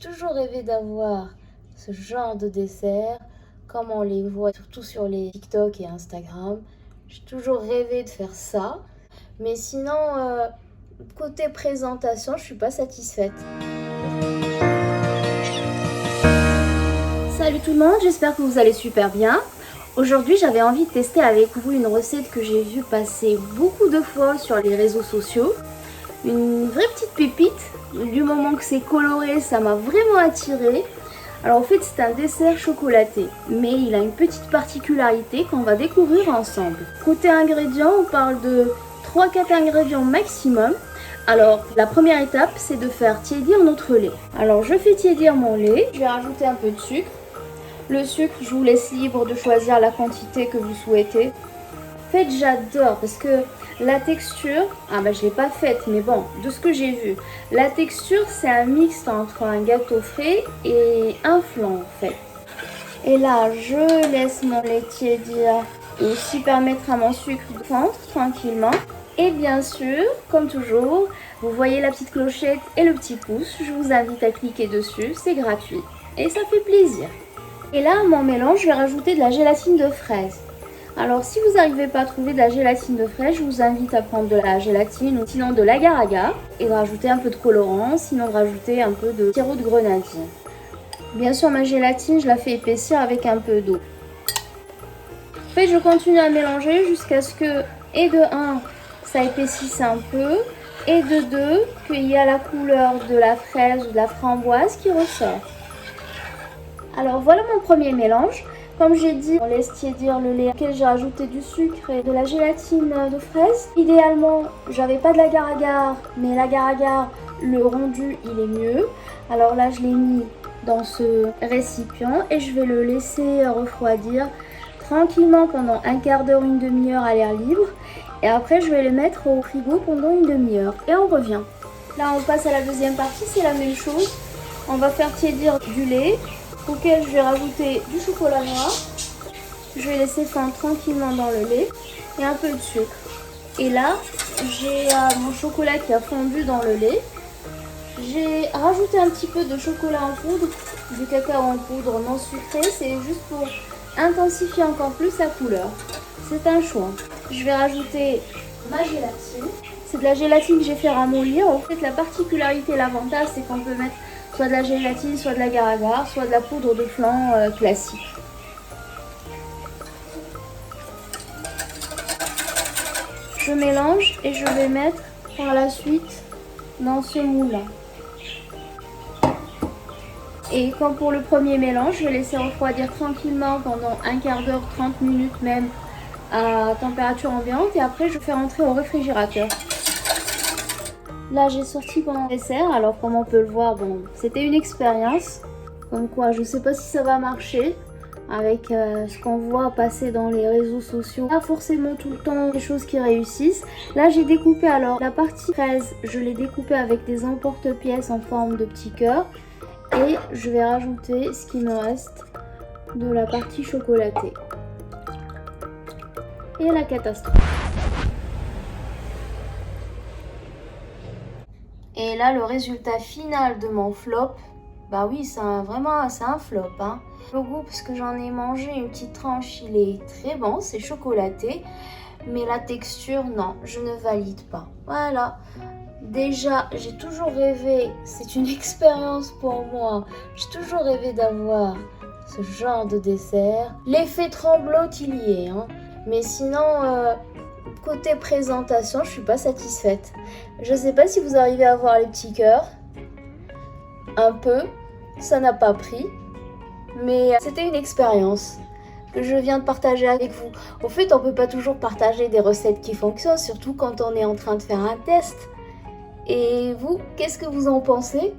toujours rêvé d'avoir ce genre de dessert, comme on les voit surtout sur les TikTok et Instagram. J'ai toujours rêvé de faire ça, mais sinon, côté présentation, je suis pas satisfaite. Salut tout le monde, j'espère que vous allez super bien. Aujourd'hui, j'avais envie de tester avec vous une recette que j'ai vue passer beaucoup de fois sur les réseaux sociaux. Une vraie petite pépite, du moment que c'est coloré, ça m'a vraiment attirée. Alors en fait, c'est un dessert chocolaté, mais il a une petite particularité qu'on va découvrir ensemble. Côté ingrédients, on parle de 3-4 ingrédients maximum. Alors la première étape, c'est de faire tiédir notre lait. Alors je fais tiédir mon lait, je vais rajouter un peu de sucre. Le sucre, je vous laisse libre de choisir la quantité que vous souhaitez. En fait, j'adore parce que la texture, je ne l'ai pas faite, mais bon, de ce que j'ai vu, la texture, c'est un mix entre un gâteau frais et un flan, en fait. Et là, je laisse mon lait tiédir et aussi permettre à mon sucre de fondre tranquillement. Et bien sûr, comme toujours, vous voyez la petite clochette et le petit pouce. Je vous invite à cliquer dessus, c'est gratuit et ça fait plaisir. Et là, à mon mélange, je vais rajouter de la gélatine de fraise. Alors, si vous n'arrivez pas à trouver de la gélatine de fraise, je vous invite à prendre de la gélatine ou sinon de l'agar-agar et de rajouter un peu de colorant, sinon de rajouter un peu de sirop de grenadine. Bien sûr, ma gélatine, je la fais épaissir avec un peu d'eau. En fait, je continue à mélanger jusqu'à ce que, et de 1, ça épaississe un peu, et de 2, qu'il y a la couleur de la fraise ou de la framboise qui ressort. Alors voilà mon premier mélange. Comme j'ai dit, on laisse tiédir le lait auquel j'ai rajouté du sucre et de la gélatine de fraise. Idéalement, j'avais pas de l'agar-agar, mais l'agar-agar, le rendu, il est mieux. Alors là, je l'ai mis dans ce récipient et je vais le laisser refroidir tranquillement pendant un quart d'heure, une demi-heure à l'air libre. Et après, je vais le mettre au frigo pendant une demi-heure et on revient. Là, on passe à la deuxième partie, c'est la même chose. On va faire tiédir du lait, auquel je vais rajouter du chocolat noir. Je vais laisser fondre tranquillement dans le lait et un peu de sucre. Et là, j'ai mon chocolat qui a fondu dans le lait. J'ai rajouté un petit peu de chocolat en poudre, du cacao en poudre non sucré. C'est juste pour intensifier encore plus la couleur. C'est un choix. Je vais rajouter ma gélatine. C'est de la gélatine que j'ai fait ramollir. En fait, la particularité, l'avantage, c'est qu'on peut mettre soit de la gélatine, soit de l'agar-agar, soit de la poudre de flan classique. Je mélange et je vais mettre par la suite dans ce moule-là. Et comme pour le premier mélange, je vais laisser refroidir tranquillement pendant un quart d'heure, 30 minutes même à température ambiante. Et après, je fais rentrer au réfrigérateur. Là, j'ai sorti pendant le dessert. Alors, comme on peut le voir, bon, c'était une expérience. Comme quoi, je ne sais pas si ça va marcher avec ce qu'on voit passer dans les réseaux sociaux. Pas forcément tout le temps des choses qui réussissent. Là, j'ai découpé alors la partie fraise. Je l'ai découpée avec des emporte-pièces en forme de petits cœurs. Et je vais rajouter ce qui me reste de la partie chocolatée. Et la catastrophe. Et là, le résultat final de mon flop, bah oui, c'est un flop. Hein. Le goût, parce que j'en ai mangé une petite tranche, il est très bon, c'est chocolaté. Mais la texture, non, je ne valide pas. Voilà. Déjà, j'ai toujours rêvé, c'est une expérience pour moi, j'ai toujours rêvé d'avoir ce genre de dessert. L'effet tremblote, il y est, hein. Mais sinon, côté présentation, je suis pas satisfaite. Je sais pas si vous arrivez à voir les petits cœurs. Un peu, ça n'a pas pris. Mais c'était une expérience que je viens de partager avec vous. Au fait, on peut pas toujours partager des recettes qui fonctionnent, surtout quand on est en train de faire un test. Et vous, qu'est-ce que vous en pensez ?